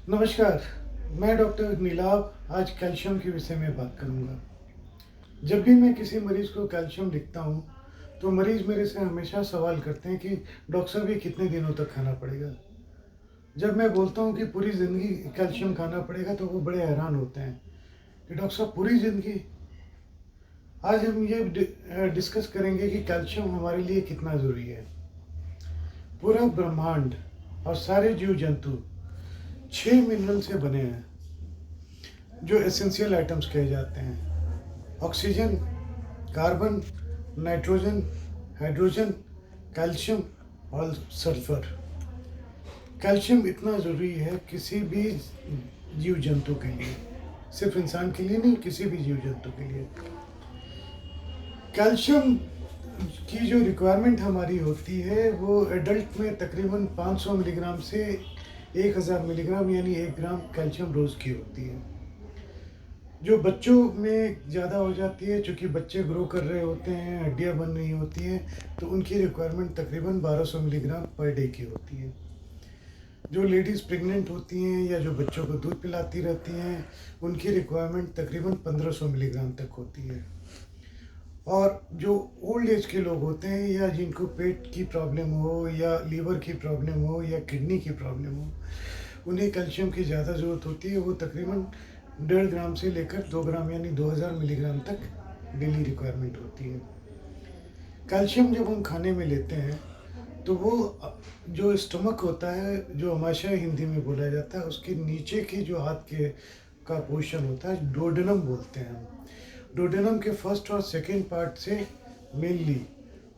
नमस्कार, मैं डॉक्टर नीलाभ आज कैल्शियम के विषय में बात करूंगा। जब भी मैं किसी मरीज को कैल्शियम लिखता हूं, तो मरीज मेरे से हमेशा सवाल करते हैं कि डॉक्टर साहब ये कितने दिनों तक खाना पड़ेगा। जब मैं बोलता हूं कि पूरी ज़िंदगी कैल्शियम खाना पड़ेगा, तो वो बड़े हैरान होते हैं कि डॉक्टर साहब पूरी ज़िंदगी। आज हम ये डिस्कस करेंगे कि कैल्शियम हमारे लिए कितना ज़रूरी है। पूरा ब्रह्मांड और सारे जीव जंतु 6 मिनरल से बने हैं, जो एसेंशियल आइटम्स कहे जाते हैं। Oxygen, carbon, nitrogen, hydrogen, calcium और सल्फर। कैल्शियम इतना ज़रूरी है किसी भी जीव जंतु के लिए, सिर्फ इंसान के लिए नहीं, किसी भी जीव जंतु के लिए। कैल्शियम की जो रिक्वायरमेंट हमारी होती है वो एडल्ट में तकरीबन 500 मिलीग्राम से 1000 मिलीग्राम यानी 1 ग्राम कैल्शियम रोज़ की होती है। जो बच्चों में ज़्यादा हो जाती है, चूँकि बच्चे ग्रो कर रहे होते हैं, हड्डियाँ बन रही होती हैं, तो उनकी रिक्वायरमेंट तकरीबन 1200 मिलीग्राम पर डे की होती है। जो लेडीज़ प्रेग्नेंट होती हैं या जो बच्चों को दूध पिलाती रहती हैं, उनकी रिक्वायरमेंट तकरीबन 1500 मिलीग्राम तक होती है। और जो ओल्ड एज के लोग होते हैं या जिनको पेट की प्रॉब्लम हो या लीवर की प्रॉब्लम हो या किडनी की प्रॉब्लम हो, उन्हें कैल्शियम की ज़्यादा ज़रूरत होती है। वो तकरीबन 1.5 ग्राम से लेकर 2 ग्राम यानी 2000 मिलीग्राम तक डेली रिक्वायरमेंट होती है। कैल्शियम जब हम खाने में लेते हैं, तो वो जो स्टमक होता है, जो आमाशय हिंदी में बोला जाता है, उसके नीचे के जो हाथ के का पोर्शन होता है, डोडेनम बोलते हैं हम। डोडेनम के फर्स्ट और सेकेंड पार्ट से मेनली,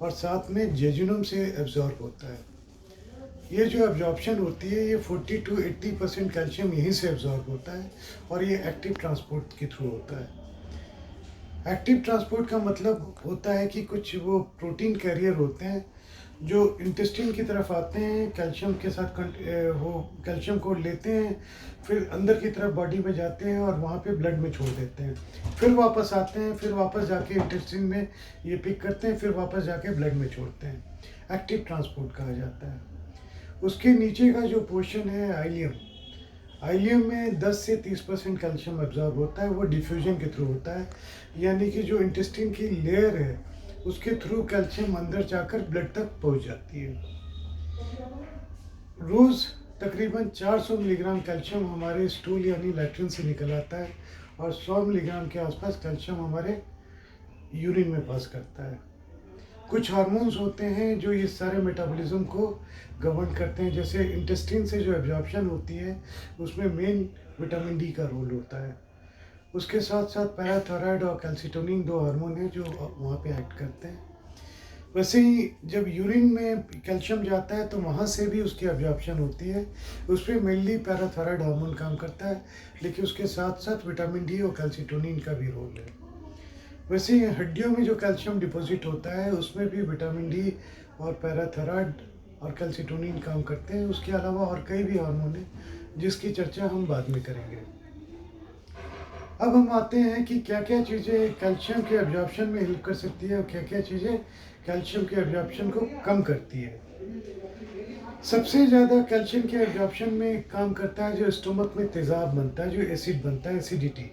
और साथ में जेजुनम से एब्जॉर्ब होता है। ये जो एब्जॉर्प्शन होती है, ये 40 to 80% कैल्शियम यहीं से एब्जॉर्ब होता है, और ये एक्टिव ट्रांसपोर्ट के थ्रू होता है। एक्टिव ट्रांसपोर्ट का मतलब होता है कि कुछ वो प्रोटीन कैरियर होते हैं जो इंटेस्टाइन की तरफ आते हैं, कैल्शियम के साथ वो कैल्शियम को लेते हैं, फिर अंदर की तरफ बॉडी में जाते हैं और वहाँ पे ब्लड में छोड़ देते हैं, फिर वापस आते हैं, फिर वापस जाके इंटेस्टाइन में ये पिक करते हैं, फिर वापस जाके ब्लड में छोड़ते हैं। एक्टिव ट्रांसपोर्ट कहा जाता है। उसके नीचे का जो पोर्शन है आइलियम, आइलियम में 10 से 30% कैल्शियम एब्जॉर्ब होता है। वो डिफ्यूजन के थ्रू होता है, यानी कि जो इंटेस्टाइन की लेयर है उसके थ्रू कैल्शियम अंदर जाकर ब्लड तक पहुंच जाती है। रोज़ तकरीबन 400 मिलीग्राम कैल्शियम हमारे स्टूल यानी लैट्रिन से निकल आता है, और 100 मिलीग्राम के आसपास कैल्शियम हमारे यूरिन में पास करता है। कुछ हार्मोन्स होते हैं जो ये सारे मेटाबॉलिज्म को गवर्न करते हैं। जैसे इंटेस्टाइन से जो एब्जॉर्प्शन होती है, उसमें मेन विटामिन डी का रोल होता है। उसके साथ साथ पैराथायराइड और कैल्सिटोनिन 2 हार्मोन हैं जो वहाँ पे एक्ट करते हैं। वैसे ही जब यूरिन में कैल्शियम जाता है, तो वहाँ से भी उसकी एब्जॉर्प्शन होती है। उस पर मेनली पैराथायराइड हार्मोन काम करता है, लेकिन उसके साथ साथ विटामिन डी और कैल्सिटोनिन का भी रोल है। वैसे ही हड्डियों में जो कैल्शियम डिपॉजिट होता है, उसमें भी विटामिन डी और पैराथायराइड और कैल्सिटोनिन काम करते हैं। उसके अलावा और कई भी हार्मोन हैं जिसकी चर्चा हम बाद में करेंगे। अब हम आते हैं कि क्या क्या चीज़ें कैल्शियम के एब्जॉर्प्शन में हेल्प कर सकती है और क्या क्या चीज़ें कैल्शियम के एब्जॉर्प्शन को कम करती है। सबसे ज़्यादा कैल्शियम के एब्जॉर्प्शन में काम करता है जो स्टोमक में तेज़ाब बनता है, जो एसिड बनता है, एसिडिटी।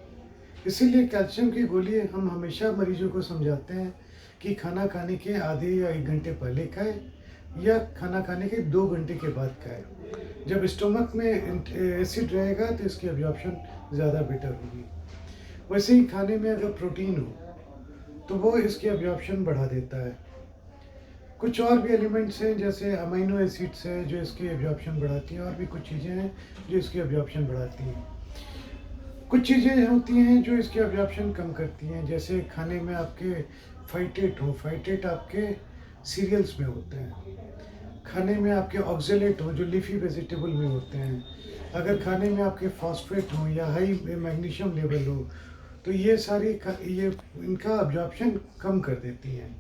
इसीलिए कैल्शियम की गोली हम हमेशा मरीजों को समझाते हैं कि खाना खाने के आधे या 1 घंटे पहले खाएं, या खाना खाने के 2 घंटे के बाद खाएं। जब स्टोमक में एसिड रहेगा तो इसकी एब्जॉर्प्शन ज़्यादा बेटर होगी। वैसे ही खाने में अगर प्रोटीन हो तो वो इसकी एब्जॉर्प्शन बढ़ा देता है। कुछ और भी एलिमेंट्स हैं जैसे अमीनो एसिड्स है जो इसकी एब्जॉर्प्शन बढ़ाती हैं, और भी कुछ चीज़ें हैं जो इसकी एब्जॉर्प्शन बढ़ाती हैं। कुछ चीज़ें होती हैं जो इसकी एब्जॉर्प्शन कम करती हैं, जैसे खाने में आपके फाइटेट हो, फाइटेट आपके सीरियल्स में होते हैं। खाने में आपके ऑक्जेलेट हो जो लीफी वेजिटेबल में होते हैं। अगर खाने में आपके फॉस्फेट हो या हाई मैग्नीशियम लेवल हो, तो ये सारी ये इनका एब्जॉर्प्शन कम कर देती हैं।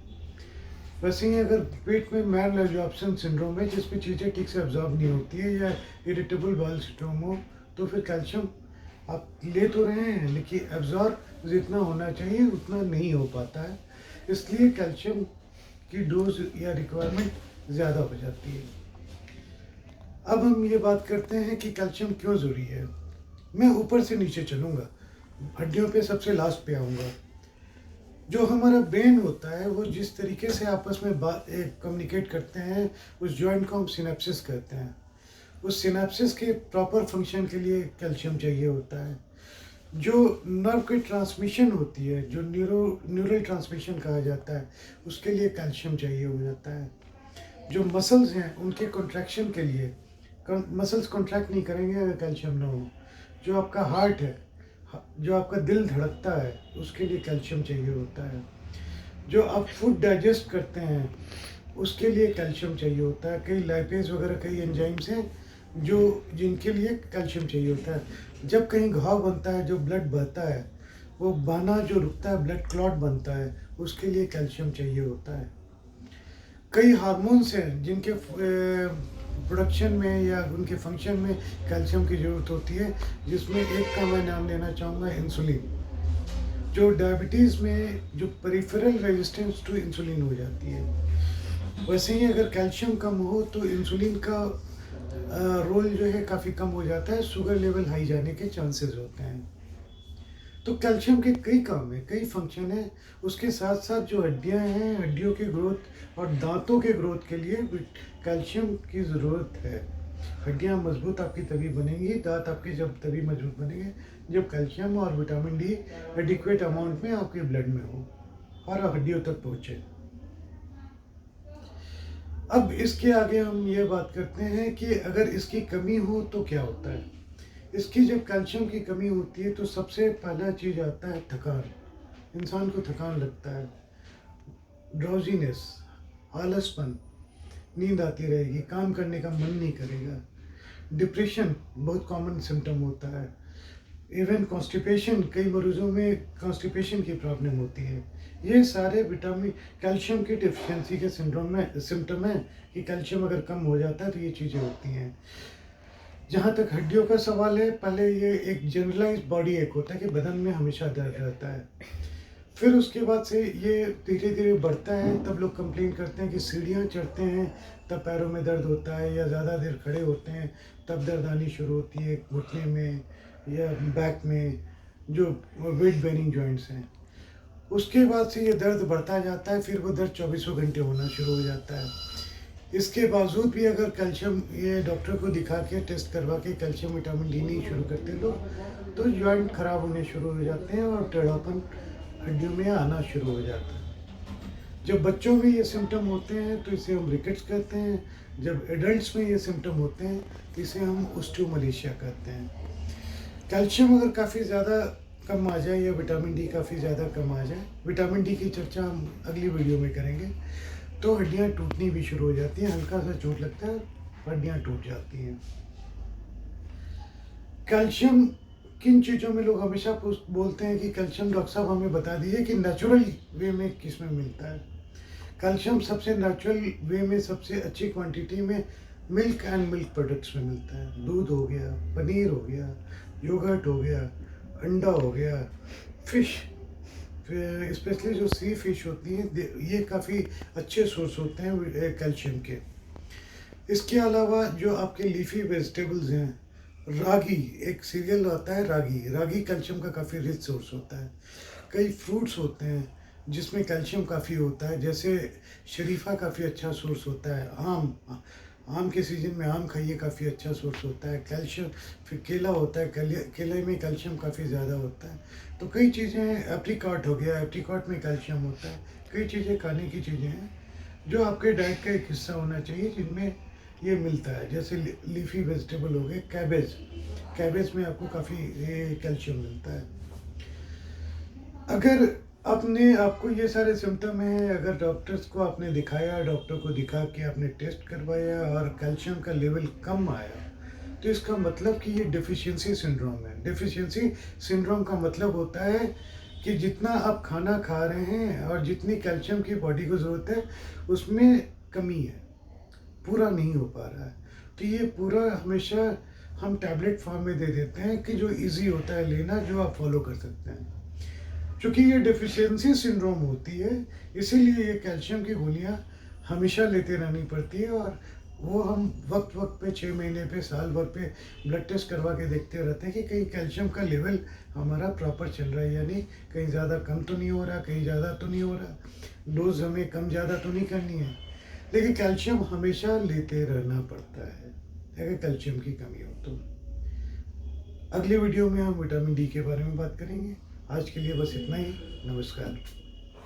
वैसे ही अगर पेट में मैल एब्जॉर्प्शन सिंड्रोम है, जिसमें चीज़ें ठीक से एब्जॉर्ब नहीं होती है, या इरिटेबल बाउल सिंड्रोम हो, तो फिर कैल्शियम आप ले तो रहे हैं लेकिन एब्जॉर्ब जितना होना चाहिए उतना नहीं हो पाता है। इसलिए कैल्शियम की डोज या रिक्वायरमेंट ज़्यादा हो जाती है। अब हम ये बात करते हैं कि कैल्शियम क्यों ज़रूरी है। मैं ऊपर से नीचे चलूँगा, हड्डियों पे सबसे लास्ट पे आऊँगा। जो हमारा ब्रेन होता है वो जिस तरीके से आपस में बात कम्युनिकेट करते हैं, उस जॉइंट को हम सिनेप्सिस कहते हैं। उस सिनेप्सिस के प्रॉपर फंक्शन के लिए कैल्शियम चाहिए होता है। जो नर्व की ट्रांसमिशन होती है, जो न्यूरल ट्रांसमिशन कहा जाता है, उसके लिए कैल्शियम चाहिए हो जाता है। जो मसल्स हैं उनके कॉन्ट्रैक्शन के लिए, मसल्स कॉन्ट्रैक्ट नहीं करेंगे अगर कैल्शियम ना हो। जो आपका हार्ट है, जो आपका दिल धड़कता है, उसके लिए कैल्शियम चाहिए होता है। जो आप फूड डाइजेस्ट करते हैं उसके लिए कैल्शियम चाहिए होता है। कई लाइपेज वगैरह कई एंजाइम्स हैं जो जिनके लिए कैल्शियम चाहिए होता है। जब कहीं घाव बनता है, जो ब्लड बहता है, वो बहना जो रुकता है, ब्लड क्लॉट बनता है, उसके लिए कैल्शियम चाहिए होता है। कई हार्मोन्स हैं जिनके प्रोडक्शन में या उनके फंक्शन में कैल्शियम की ज़रूरत होती है, जिसमें एक का मैं नाम लेना चाहूँगा, इंसुलिन। जो डायबिटीज़ में जो पेरिफेरल रेजिस्टेंस टू इंसुलिन हो जाती है, वैसे ही अगर कैल्शियम कम हो तो इंसुलिन का रोल जो है काफ़ी कम हो जाता है, शुगर लेवल हाई जाने के चांसेस होते हैं। तो कैल्शियम के कई काम हैं, कई फंक्शन हैं। उसके साथ साथ जो हड्डियां हैं, हड्डियों की ग्रोथ और दांतों के ग्रोथ के लिए भी कैल्शियम की ज़रूरत है। हड्डियां मजबूत आपकी तभी बनेंगी, दांत आपके जब तभी मजबूत बनेंगे जब कैल्शियम और विटामिन डी एडिक्वेट अमाउंट में आपके ब्लड में हो और हड्डियों तक पहुँचे। अब इसके आगे हम ये बात करते हैं कि अगर इसकी कमी हो तो क्या होता है। इसकी जब कैल्शियम की कमी होती है तो सबसे पहला चीज़ आता है थकान। इंसान को थकान लगता है, ड्राउजीनेस, आलसपन, नींद आती रहेगी, काम करने का मन नहीं करेगा। डिप्रेशन बहुत कॉमन सिम्टम होता है। इवन कॉन्स्टिपेशन, कई मरीजों में कॉन्स्टिपेशन की प्रॉब्लम होती है। ये सारे विटामिन कैल्शियम की डिफिशिएंसी के सिम्टम है कि कैल्शियम अगर कम हो जाता है तो ये चीज़ें होती हैं। जहाँ तक हड्डियों का सवाल है, पहले ये एक जनरलाइज बॉडी एक होता है कि बदन में हमेशा दर्द रहता है। फिर उसके बाद से ये धीरे धीरे बढ़ता है, तब लोग कंप्लेन करते हैं कि सीढ़ियाँ चढ़ते हैं तब पैरों में दर्द होता है, या ज़्यादा देर खड़े होते हैं तब दर्द आनी शुरू होती है घुटने में या बैक में, जो वेट बेयरिंग जॉइंट्स हैं। उसके बाद से ये दर्द बढ़ता जाता है, फिर वो दर्द चौबीसों घंटे होना शुरू हो जाता है। इसके बावजूद भी अगर कैल्शियम, ये डॉक्टर को दिखा के टेस्ट करवा के कैल्शियम विटामिन डी नहीं शुरू करते लोग, तो जॉइंट खराब होने शुरू हो जाते हैं और टेढ़ापन हड्डियों में आना शुरू हो जाता है। जब बच्चों में ये सिम्टम होते हैं तो इसे हम रिकेट्स कहते हैं। जब एडल्ट्स में ये सिम्टम होते हैं तो इसे हम ऑस्टियोमलेशिया कहते हैं। कैल्शियम अगर काफ़ी ज़्यादा कम आ जाए या विटामिन डी काफ़ी ज़्यादा कम आ जाए, विटामिन डी की चर्चा हम अगली वीडियो में करेंगे, तो हड्डियाँ टूटनी भी शुरू हो जाती हैं। हल्का सा चोट लगता है, हड्डियाँ टूट जाती हैं। कैल्शियम किन चीज़ों में लोग हमेशा बोलते हैं कि कैल्शियम, डॉक्टर साहब हमें बता दीजिए कि नेचुरल वे में किस में मिलता है। कैल्शियम सबसे नेचुरल वे में सबसे अच्छी क्वांटिटी में मिल्क एंड मिल्क प्रोडक्ट्स में मिलता है। दूध हो गया, पनीर हो गया, योगर्ट हो गया, अंडा हो गया, फिश, स्पेशली जो सी फिश होती हैं, ये काफ़ी अच्छे सोर्स होते हैं कैल्शियम के। इसके अलावा जो आपके लीफी वेजिटेबल्स हैं, रागी, एक सीरियल आता है रागी, रागी कैल्शियम का काफ़ी रिच सोर्स होता है। कई फ्रूट्स होते हैं जिसमें कैल्शियम काफ़ी होता है, जैसे शरीफा काफ़ी अच्छा सोर्स होता है। आम के सीज़न में आम खाइए, काफ़ी अच्छा सोर्स होता है कैल्शियम। फिर केला होता है, केले में कैल्शियम काफ़ी ज़्यादा होता है। तो कई चीज़ें हैं, एप्रिकॉट हो गया, एप्रिकॉट में कैल्शियम होता है। कई चीज़ें खाने की चीज़ें हैं जो आपके डाइट का एक हिस्सा होना चाहिए, जिनमें ये मिलता है। जैसे लीफी वेजिटेबल हो गए, कैबेज, कैबेज में आपको काफ़ी कैल्शियम मिलता है। अगर आपको ये सारे सिम्टम हैं, अगर डॉक्टर्स को आपने दिखाया, डॉक्टर को दिखा के आपने टेस्ट करवाया और कैल्शियम का लेवल कम आया, तो इसका मतलब कि ये डेफिशिएंसी सिंड्रोम है। डेफिशिएंसी सिंड्रोम का मतलब होता है कि जितना आप खाना खा रहे हैं और जितनी कैल्शियम की बॉडी को ज़रूरत है, उसमें कमी है, पूरा नहीं हो पा रहा है। तो ये पूरा हमेशा हम टैबलेट फॉर्म में दे देते हैं कि जो इजी होता है लेना, जो आप फॉलो कर सकते हैं। क्योंकि ये डेफिशिएंसी सिंड्रोम होती है, इसीलिए ये कैल्शियम की गोलियां हमेशा लेते रहनी पड़ती है और वो हम वक्त वक्त पे 6 महीने पे साल भर पे ब्लड टेस्ट करवा के देखते रहते हैं कि कहीं कैल्शियम का लेवल हमारा प्रॉपर चल रहा है, यानी कहीं ज़्यादा कम तो नहीं हो रहा, कहीं ज़्यादा तो नहीं हो रहा, डोज हमें कम ज़्यादा तो नहीं करनी है। लेकिन कैल्शियम हमेशा लेते रहना पड़ता है अगर कैल्शियम की कमी हो तो। अगले वीडियो में हम विटामिन डी के बारे में बात करेंगे। आज के लिए बस इतना ही। नमस्कार।